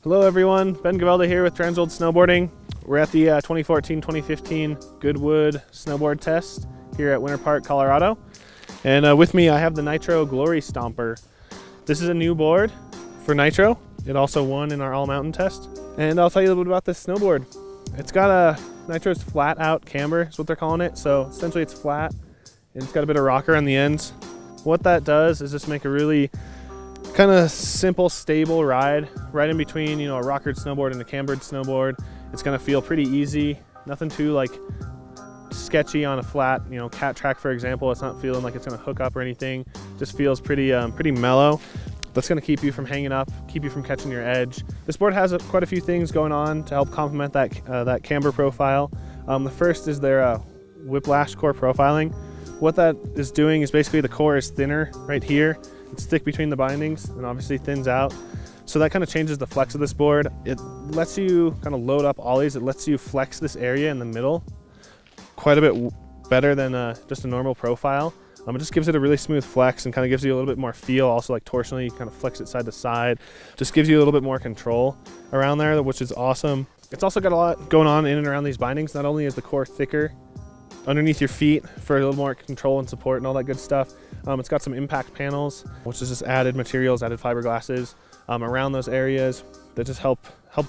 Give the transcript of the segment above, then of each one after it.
Hello everyone, Ben Gavelda here with TransWorld SNOWboarding. We're at the 2014-2015 Goodwood snowboard test here at Winter Park, Colorado. And with me I have the Nitro Glory Stomper. This is a new board for Nitro. It also won in our all-mountain test. And I'll tell you a little bit about this snowboard. It's got a Nitro's flat out camber is what they're calling it. So essentially it's flat and it's got a bit of rocker on the ends. What that does is just make a really kind of simple, stable ride right in between, a rockered snowboard and a cambered snowboard. It's going to feel pretty easy, nothing too like sketchy on a flat, cat track for example. It's not feeling like it's going to hook up or anything. Just feels pretty pretty mellow. That's going to keep you from hanging up, keep you from catching your edge. This board has quite a few things going on to help complement that camber profile. The first is their whiplash core profiling. What that is doing is basically the core is thinner right here. It's thick between the bindings and obviously thins out. So that kind of changes the flex of this board. It lets you kind of load up ollies. It lets you flex this area in the middle quite a bit better than just a normal profile. It just gives it a really smooth flex and kind of gives you a little bit more feel. Also like torsionally, you kind of flex it side to side. Just gives you a little bit more control around there, which is awesome. It's also got a lot going on in and around these bindings. Not only is the core thicker underneath your feet for a little more control and support and all that good stuff. It's got some impact panels, which is just added materials, added fiberglasses around those areas that just help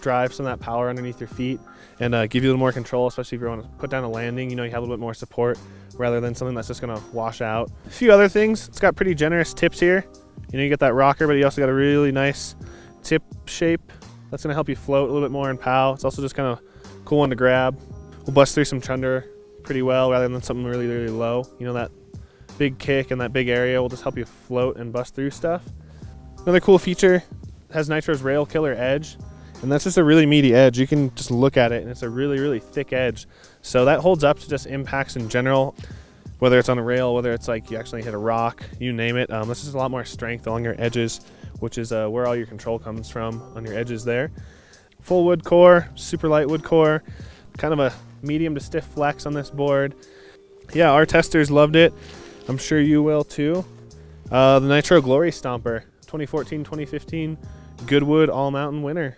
drive some of that power underneath your feet and give you a little more control, especially if you want to put down a landing. You have a little bit more support rather than something that's just going to wash out. A few other things, it's got pretty generous tips here. You get that rocker, but you also got a really nice tip shape that's going to help you float a little bit more and pow. It's also just kind of cool one to grab. We'll bust through some chunder pretty well rather than something really, really low. That big kick and that big area will just help you float and bust through stuff. Another cool feature has Nitro's rail killer edge, and that's just a really meaty edge. You can just look at it and it's a really, really thick edge. So that holds up to just impacts in general, whether it's on a rail, whether it's like you actually hit a rock, you name it. This is a lot more strength along your edges, which is where all your control comes from, on your edges there. Full wood core, super light wood core, kind of a medium to stiff flex on this board. Yeah, our testers loved it. I'm sure you will too. The Nitro Glory Stomper, 2014-2015 Goodwood all-mountain winner.